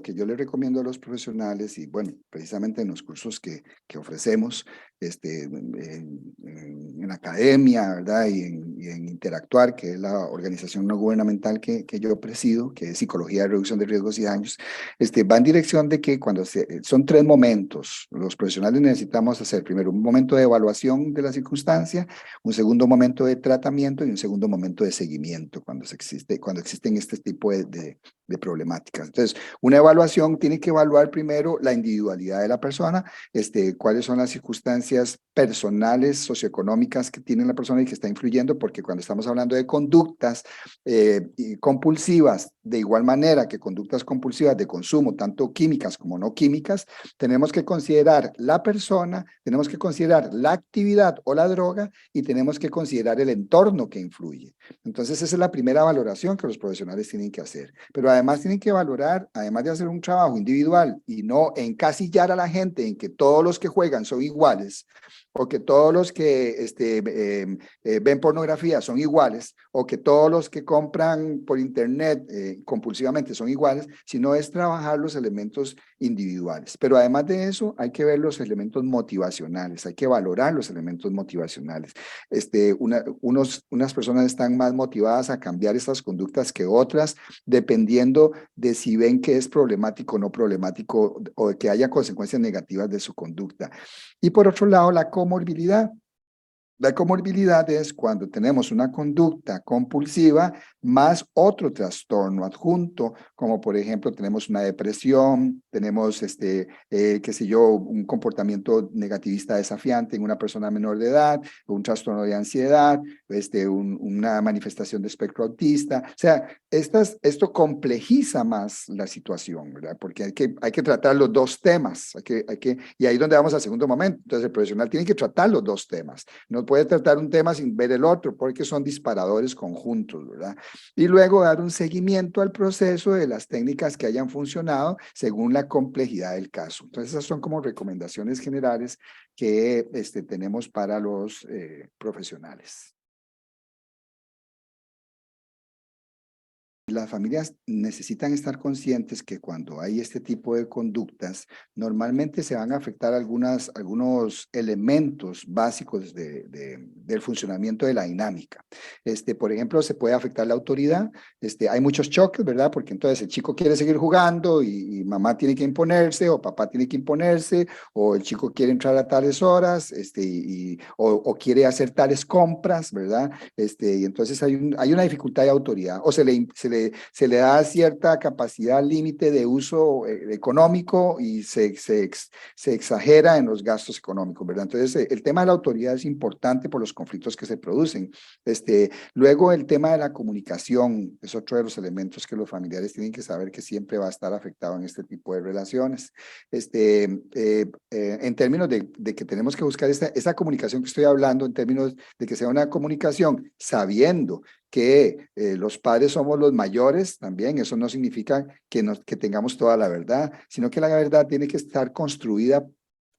que yo le recomiendo a los profesionales, y bueno, precisamente en los cursos que ofrecemos, en academia, ¿verdad? Y en Interactuar, que es la organización no gubernamental que yo presido, que es Psicología de Reducción de Riesgos y Daños, va en dirección de que son 3 momentos. Los profesionales necesitamos hacer primero un momento de evaluación de la circunstancia, un segundo momento de tratamiento y un segundo momento de seguimiento cuando existen este tipo de problemáticas. Entonces, una evaluación tiene que evaluar primero la individualidad de la persona, cuáles son las circunstancias personales, socioeconómicas que tiene la persona y que está influyendo, porque cuando estamos hablando de conductas compulsivas, de igual manera que conductas compulsivas de consumo, tanto químicas como no químicas, tenemos que considerar la persona, tenemos que considerar la actividad o la droga y tenemos que considerar el entorno que influye. Entonces, esa es la primera valoración que los profesionales tienen que hacer. Pero además tienen que valorar, además de hacer un trabajo individual y no encasillar a la gente en que todos los que juegan son iguales, o que todos los que ven pornografía son iguales, o que todos los que compran por internet compulsivamente son iguales, sino es trabajar los elementos individuales. Pero además de eso, hay que ver los elementos motivacionales, hay que valorar los elementos motivacionales. Unas personas están más motivadas a cambiar estas conductas que otras, dependiendo de si ven que es problemático o no problemático, o que haya consecuencias negativas de su conducta. Y por otro lado, la comorbilidad. La comorbilidad es cuando tenemos una conducta compulsiva más otro trastorno adjunto, como por ejemplo tenemos una depresión, tenemos qué sé yo, un comportamiento negativista desafiante en una persona menor de edad, un trastorno de ansiedad, una manifestación de espectro autista. O sea, esto complejiza más la situación, ¿verdad? Porque hay que tratar los 2 temas, y ahí es donde vamos al segundo momento. Entonces el profesional tiene que tratar los 2 temas. No puede tratar un tema sin ver el otro, porque son disparadores conjuntos, ¿verdad? Y luego dar un seguimiento al proceso de las técnicas que hayan funcionado según la complejidad del caso. Entonces, esas son como recomendaciones generales que tenemos para los profesionales. Las familias necesitan estar conscientes que cuando hay este tipo de conductas, normalmente se van a afectar algunos elementos básicos del funcionamiento de la dinámica. Por ejemplo, se puede afectar la autoridad. Hay muchos choques, ¿verdad? Porque entonces el chico quiere seguir jugando y mamá tiene que imponerse, o papá tiene que imponerse, o el chico quiere entrar a tales horas, o quiere hacer tales compras, ¿verdad? Y entonces hay una dificultad de autoridad, o se le da cierta capacidad límite de uso económico y se exagera en los gastos económicos, ¿verdad? Entonces, el tema de la autoridad es importante por los conflictos que se producen. Luego, el tema de la comunicación es otro de los elementos que los familiares tienen que saber que siempre va a estar afectado en este tipo de relaciones. En términos de que tenemos que buscar esa comunicación que estoy hablando, en términos de que sea una comunicación sabiendo que los padres somos los mayores también. Eso no significa que tengamos toda la verdad, sino que la verdad tiene que estar construida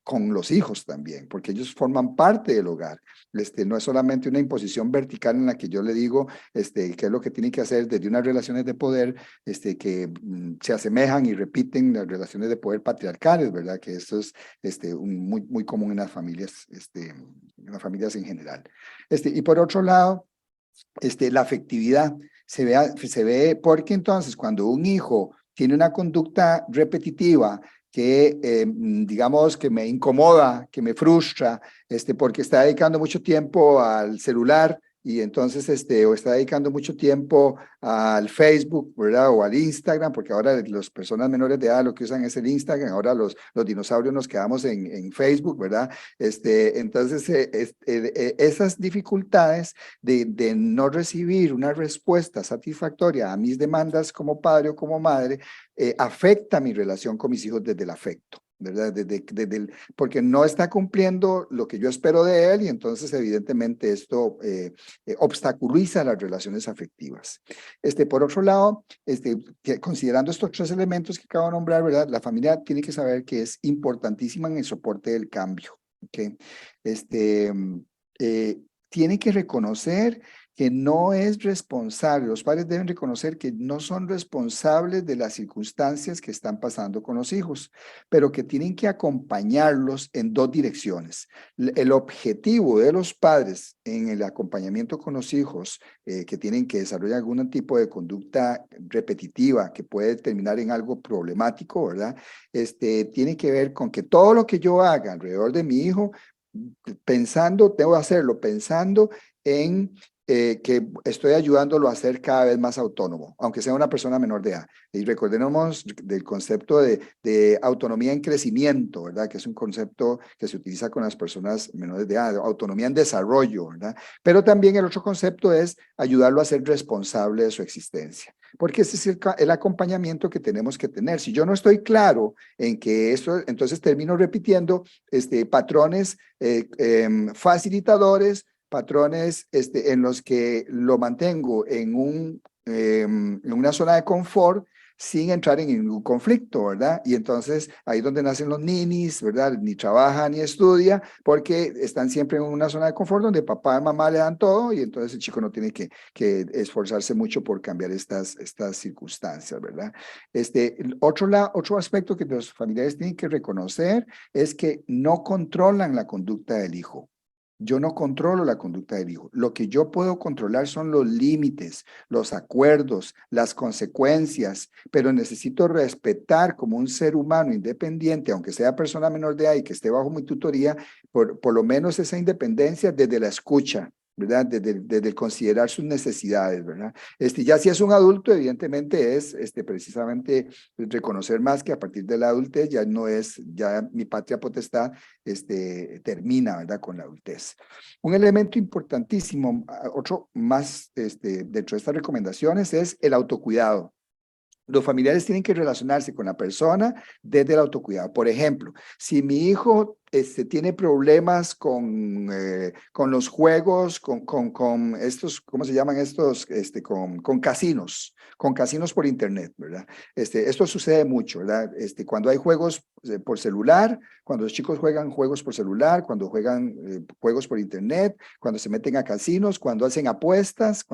con los hijos también, porque ellos forman parte del hogar. No es solamente una imposición vertical en la que yo le digo qué es lo que tienen que hacer desde unas relaciones de poder que se asemejan y repiten las relaciones de poder patriarcales, ¿verdad? Que esto es muy, muy común en las familias en general. Y por otro lado, la afectividad se ve porque entonces cuando un hijo tiene una conducta repetitiva que digamos que me incomoda, que me frustra, porque está dedicando mucho tiempo al celular y entonces o está dedicando mucho tiempo al Facebook, ¿verdad? O al Instagram, porque ahora las personas menores de edad lo que usan es el Instagram, ahora los dinosaurios nos quedamos en Facebook, ¿verdad? Entonces esas dificultades de no recibir una respuesta satisfactoria a mis demandas como padre o como madre, afecta mi relación con mis hijos desde el afecto, ¿verdad? Porque no está cumpliendo lo que yo espero de él y entonces evidentemente esto obstaculiza las relaciones afectivas. Por otro lado, considerando estos 3 elementos que acabo de nombrar, ¿verdad? La familia tiene que saber que es importantísima en el soporte del cambio, ¿ok? Tiene que reconocer que no es responsable, los padres deben reconocer que no son responsables de las circunstancias que están pasando con los hijos, pero que tienen que acompañarlos en dos direcciones. El objetivo de los padres en el acompañamiento con los hijos que tienen que desarrollar algún tipo de conducta repetitiva que puede terminar en algo problemático, ¿verdad? Tiene que ver con que todo lo que yo haga alrededor de mi hijo, tengo que hacerlo pensando en que estoy ayudándolo a ser cada vez más autónomo, aunque sea una persona menor de edad. Y recordemos del concepto de autonomía en crecimiento, ¿verdad? Que es un concepto que se utiliza con las personas menores de edad, autonomía en desarrollo, ¿verdad? Pero también el otro concepto es ayudarlo a ser responsable de su existencia, porque ese es el acompañamiento que tenemos que tener. Si yo no estoy claro en que esto, entonces termino repitiendo patrones facilitadores, patrones en los que lo mantengo en una zona de confort sin entrar en ningún conflicto, ¿verdad? Y entonces ahí es donde nacen los ninis, ¿verdad? Ni trabaja ni estudia porque están siempre en una zona de confort donde papá y mamá le dan todo y entonces el chico no tiene que esforzarse mucho por cambiar estas circunstancias, ¿verdad? Otro aspecto que los familiares tienen que reconocer es que no controlan la conducta del hijo. Yo no controlo la conducta del hijo. Lo que yo puedo controlar son los límites, los acuerdos, las consecuencias, pero necesito respetar como un ser humano independiente, aunque sea persona menor de edad y que esté bajo mi tutoría, por lo menos esa independencia desde la escucha, ¿verdad? Desde el considerar sus necesidades, ¿verdad? Ya si es un adulto, evidentemente es precisamente reconocer más que a partir de la adultez ya no es, ya mi patria potestad termina, ¿verdad? Con la adultez. Un elemento importantísimo, otro más dentro de estas recomendaciones es el autocuidado. Los familiares tienen que relacionarse con la persona desde el autocuidado. Por ejemplo, si mi hijo tiene problemas con los juegos, con estos, ¿cómo se llaman estos? Con casinos por internet, ¿verdad? Esto sucede mucho, ¿verdad? Cuando hay juegos por celular, cuando los chicos juegan juegos por celular, cuando juegan juegos por internet, cuando se meten a casinos, cuando hacen apuestas,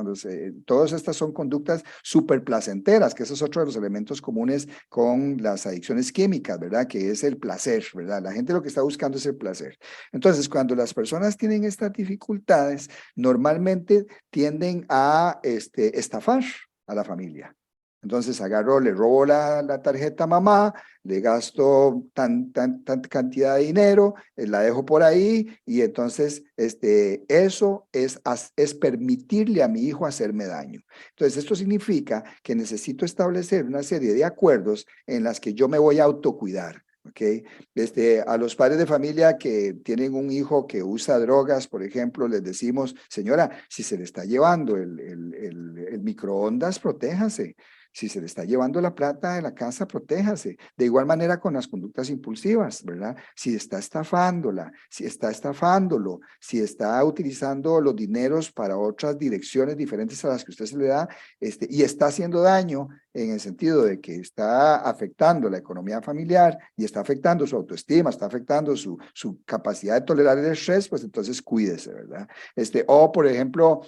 todas estas son conductas súper placenteras, que eso es otro de los elementos comunes con las adicciones químicas, ¿verdad? Que es el placer, ¿verdad? La gente lo que está buscando es el placer. Entonces, cuando las personas tienen estas dificultades, normalmente tienden a estafar a la familia. Entonces agarro, le robo la tarjeta a mamá, le gasto tanta cantidad de dinero, la dejo por ahí y entonces eso es permitirle a mi hijo hacerme daño. Entonces esto significa que necesito establecer una serie de acuerdos en las que yo me voy a autocuidar. ¿Okay? A los padres de familia que tienen un hijo que usa drogas, por ejemplo, les decimos, señora, si se le está llevando el microondas, protéjase. Si se le está llevando la plata de la casa, protéjase. De igual manera con las conductas impulsivas, ¿verdad? Si está estafándola, si está estafándolo, si está utilizando los dineros para otras direcciones diferentes a las que usted se le da, y está haciendo daño en el sentido de que está afectando la economía familiar y está afectando su autoestima, está afectando su capacidad de tolerar el estrés, pues entonces cuídese, ¿verdad? O por ejemplo,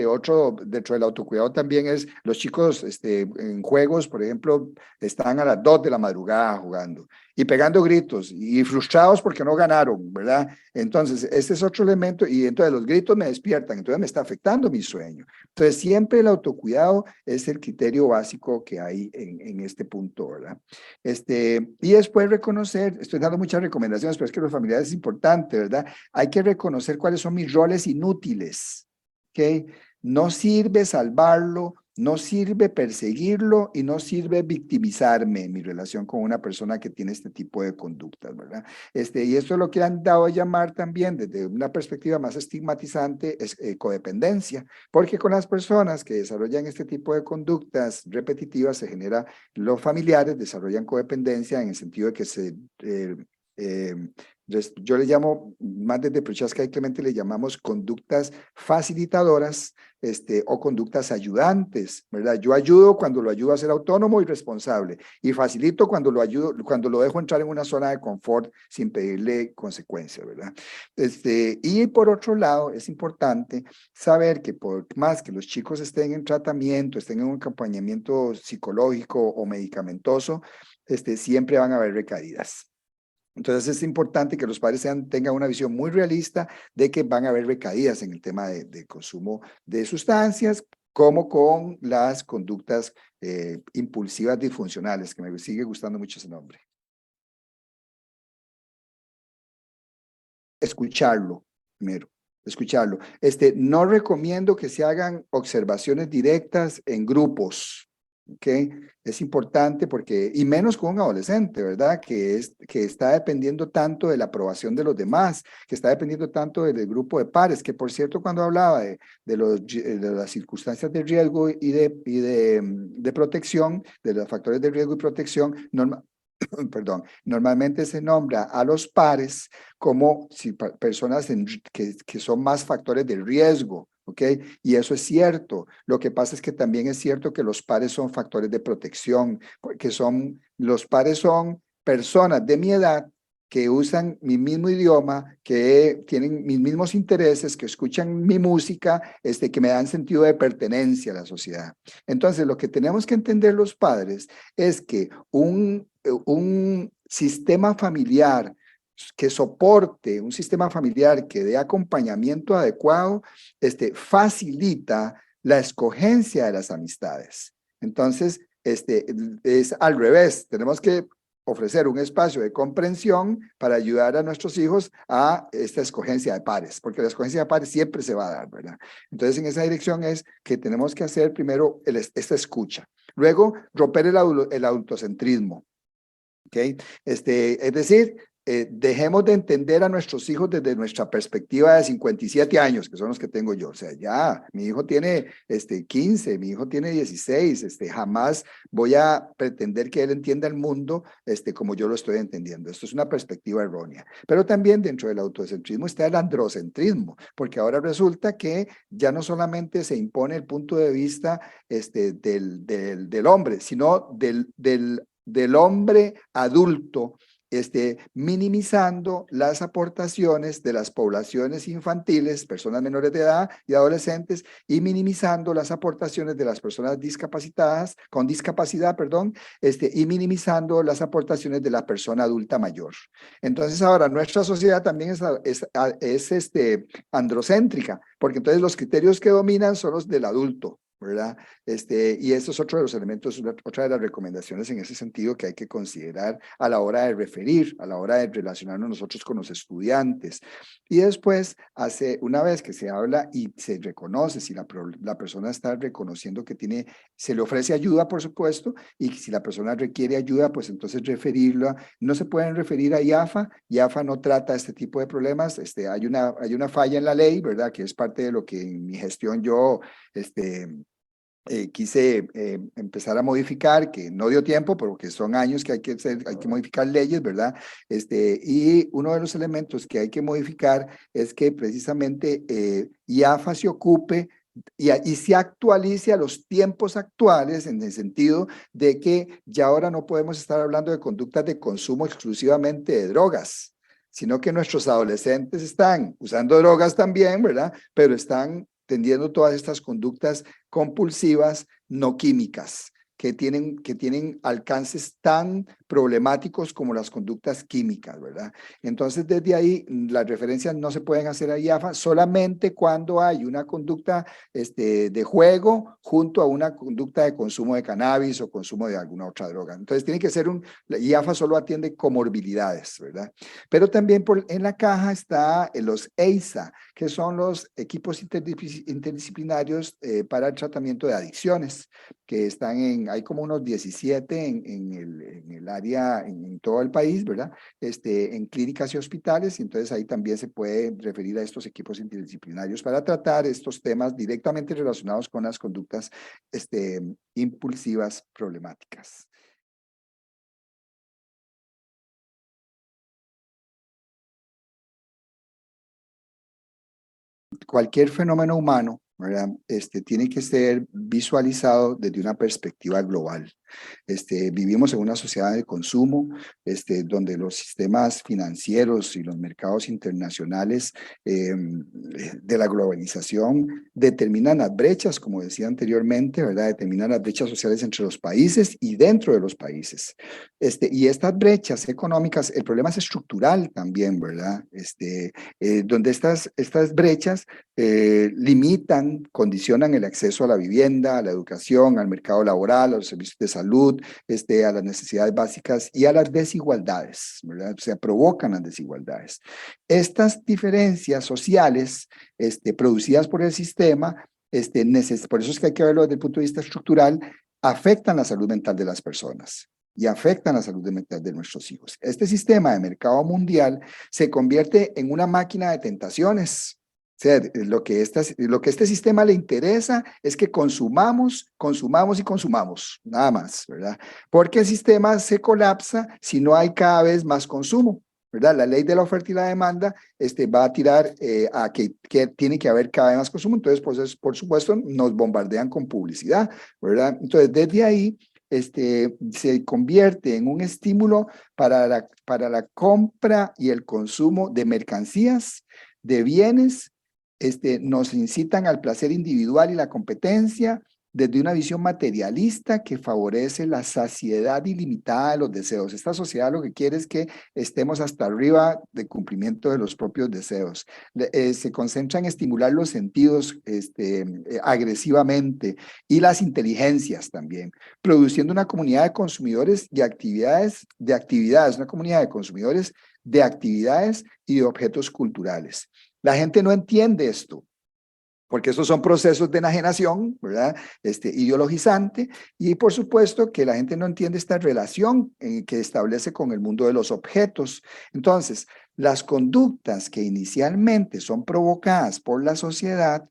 otro dentro del autocuidado también es los chicos en juegos, por ejemplo, están a las 2 de la madrugada jugando y pegando gritos y frustrados porque no ganaron, ¿verdad? Entonces, este es otro elemento y entonces los gritos me despiertan, entonces me está afectando mi sueño. Entonces, siempre el autocuidado es el criterio básico que hay en este punto, ¿verdad? Y después reconocer, estoy dando muchas recomendaciones, pero es que los familiares es importante, ¿verdad? Hay que reconocer cuáles son mis roles inútiles, ¿ok? No sirve salvarlo, no sirve perseguirlo y no sirve victimizarme en mi relación con una persona que tiene este tipo de conductas, ¿verdad? Y esto es lo que han dado a llamar también desde una perspectiva más estigmatizante, es codependencia, porque con las personas que desarrollan este tipo de conductas repetitivas se genera, los familiares desarrollan codependencia en el sentido de que se yo le llamo, más desde Prochaska y Clemente le llamamos conductas facilitadoras, o conductas ayudantes, ¿verdad? Yo ayudo cuando lo ayudo a ser autónomo y responsable, y facilito cuando lo ayudo, cuando lo dejo entrar en una zona de confort sin pedirle consecuencias, ¿verdad? Y por otro lado, es importante saber que por más que los chicos estén en tratamiento, estén en un acompañamiento psicológico o medicamentoso, siempre van a haber recaídas. Entonces es importante que los padres tengan una visión muy realista de que van a haber recaídas en el tema de consumo de sustancias, como con las conductas impulsivas disfuncionales, que me sigue gustando mucho ese nombre. Escucharlo, primero, escucharlo. No recomiendo que se hagan observaciones directas en grupos, ¿ok? Es importante porque, y menos con un adolescente, ¿verdad? Que está dependiendo tanto de la aprobación de los demás, que está dependiendo tanto del grupo de pares, que por cierto, cuando hablaba de las circunstancias de riesgo de protección, de los factores de riesgo y protección, perdón, normalmente se nombra a los pares como si personas que son más factores de riesgo, ¿ok? Y eso es cierto. Lo que pasa es que también es cierto que los pares son factores de protección, porque los pares son personas de mi edad que usan mi mismo idioma, que tienen mis mismos intereses, que escuchan mi música, que me dan sentido de pertenencia a la sociedad. Entonces, lo que tenemos que entender los padres es que un sistema familiar que soporte, un sistema familiar que dé acompañamiento adecuado, facilita la escogencia de las amistades. Entonces, es al revés, tenemos que ofrecer un espacio de comprensión para ayudar a nuestros hijos a esta escogencia de pares, porque la escogencia de pares siempre se va a dar, ¿verdad? Entonces, en esa dirección es que tenemos que hacer primero esta escucha. Luego, romper el adultocentrismo. ¿Okay? Es decir, dejemos de entender a nuestros hijos desde nuestra perspectiva de 57 años, que son los que tengo yo. O sea, ya, mi hijo tiene 15, mi hijo tiene 16, jamás voy a pretender que él entienda el mundo como yo lo estoy entendiendo. Esto es una perspectiva errónea. Pero también dentro del autocentrismo está el androcentrismo, porque ahora resulta que ya no solamente se impone el punto de vista del hombre, sino del hombre adulto, minimizando las aportaciones de las poblaciones infantiles, personas menores de edad y adolescentes, y minimizando las aportaciones de las personas discapacitadas, con discapacidad, perdón, y minimizando las aportaciones de la persona adulta mayor. Entonces ahora nuestra sociedad también es androcéntrica, porque entonces los criterios que dominan son los del adulto, ¿verdad? Y esto es otro de los elementos, otra de las recomendaciones en ese sentido que hay que considerar a la hora de referir, a la hora de relacionarnos nosotros con los estudiantes. Y después, una vez que se habla y se reconoce, si la persona está reconociendo que se le ofrece ayuda, por supuesto, y si la persona requiere ayuda, pues entonces referirla. No se pueden referir a IAFA. IAFA no trata este tipo de problemas. Hay una falla en la ley, ¿verdad? Que es parte de lo que en mi gestión yo, quise empezar a modificar, que no dio tiempo, pero que son años que hay que modificar leyes, ¿verdad? Y uno de los elementos que hay que modificar es que precisamente IAFA se ocupe y se actualice a los tiempos actuales en el sentido de que ya ahora no podemos estar hablando de conductas de consumo exclusivamente de drogas, sino que nuestros adolescentes están usando drogas también, ¿verdad? Pero están tendiendo todas estas conductas compulsivas no químicas, que tienen alcances tan problemáticos como las conductas químicas, ¿verdad? Entonces, desde ahí, las referencias no se pueden hacer a IAFA solamente cuando hay una conducta de juego junto a una conducta de consumo de cannabis o consumo de alguna otra droga. Entonces, tiene que ser IAFA solo atiende comorbilidades, ¿verdad? Pero también en la caja está los EISA, que son los equipos interdisciplinarios para el tratamiento de adicciones, que hay como unos 17 en el área, en todo el país, ¿verdad? En clínicas y hospitales, y entonces ahí también se puede referir a estos equipos interdisciplinarios para tratar estos temas directamente relacionados con las conductas impulsivas problemáticas. cualquier fenómeno humano, ¿verdad? Tiene que ser visualizado desde una perspectiva global. Vivimos en una sociedad de consumo, donde los sistemas financieros y los mercados internacionales de la globalización determinan las brechas, como decía anteriormente, ¿verdad? Determinan las brechas sociales entre los países y dentro de los países. Y estas brechas económicas, el problema es estructural también, ¿verdad? Donde estas brechas limitan, condicionan el acceso a la vivienda, a la educación, al mercado laboral, a los servicios de salud, a las necesidades básicas y a las desigualdades, ¿verdad? O sea, provocan las desigualdades. Estas diferencias sociales producidas por el sistema, por eso es que hay que verlo desde el punto de vista estructural, afectan la salud mental de las personas y afectan la salud mental de nuestros hijos. Este sistema de mercado mundial se convierte en una máquina de tentaciones. O sea, lo que este sistema le interesa es que consumamos, consumamos y consumamos, nada más, ¿verdad? Porque el sistema se colapsa si no hay cada vez más consumo, ¿verdad? La ley de la oferta y la demanda va a tirar a que tiene que haber cada vez más consumo, entonces, pues, por supuesto, nos bombardean con publicidad, ¿verdad? Entonces, desde ahí, se convierte en un estímulo para la compra y el consumo de mercancías, de bienes, nos incitan al placer individual y la competencia desde una visión materialista que favorece la saciedad ilimitada de los deseos. Esta sociedad lo que quiere es que estemos hasta arriba del cumplimiento de los propios deseos. Se concentra en estimular los sentidos agresivamente y las inteligencias también, produciendo una comunidad de consumidores y una comunidad de consumidores de actividades y de objetos culturales. La gente no entiende esto, porque estos son procesos de enajenación, ¿verdad? Ideologizante, y por supuesto que la gente no entiende esta relación que establece con el mundo de los objetos. Entonces, las conductas que inicialmente son provocadas por la sociedad,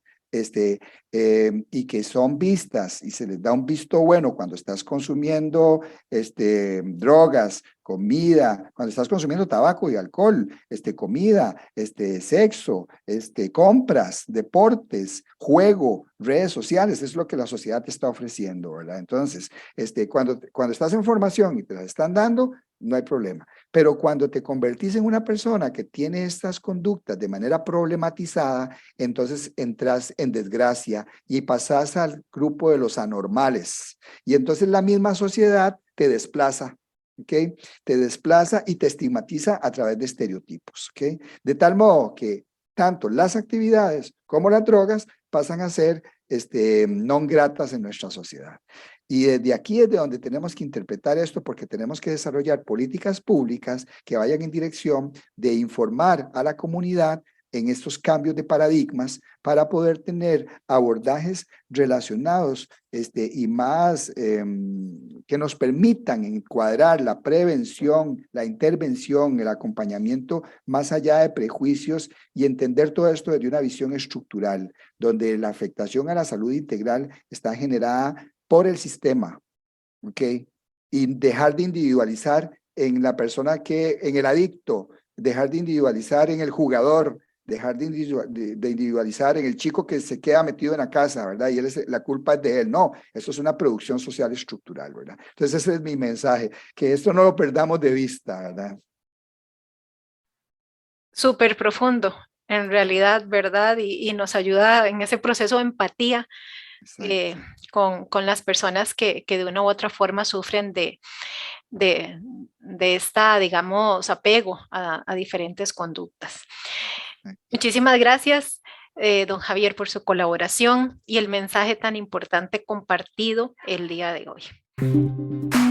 y que son vistas y se les da un visto bueno cuando estás consumiendo drogas, comida, cuando estás consumiendo tabaco y alcohol, comida, sexo, compras, deportes, juego, redes sociales, es lo que la sociedad te está ofreciendo, ¿verdad? Entonces, cuando estás en formación y te las están dando, no hay problema. Pero cuando te convertís en una persona que tiene estas conductas de manera problematizada, entonces entras en desgracia y pasás al grupo de los anormales. Y entonces la misma sociedad te desplaza, ¿ok? Te desplaza y te estigmatiza a través de estereotipos, ¿ok? De tal modo que tanto las actividades como las drogas pasan a ser no gratas en nuestra sociedad. Y desde aquí es de donde tenemos que interpretar esto, porque tenemos que desarrollar políticas públicas que vayan en dirección de informar a la comunidad en estos cambios de paradigmas para poder tener abordajes relacionados y más que nos permitan encuadrar la prevención, la intervención, el acompañamiento más allá de prejuicios y entender todo esto desde una visión estructural, donde la afectación a la salud integral está generada por el sistema, ¿ok? Y dejar de individualizar en la persona en el adicto, dejar de individualizar en el jugador, dejar de individualizar en el chico que se queda metido en la casa, ¿verdad? Y la culpa es de él. No, eso es una producción social estructural, ¿verdad? Entonces ese es mi mensaje, que esto no lo perdamos de vista, ¿verdad? Súper profundo, en realidad, ¿verdad? Y nos ayuda en ese proceso de empatía eh, Exacto. con las personas que de una u otra forma sufren de, de esta, digamos, apego a diferentes conductas. Muchísimas gracias, don Javier, por su colaboración y el mensaje tan importante compartido el día de hoy.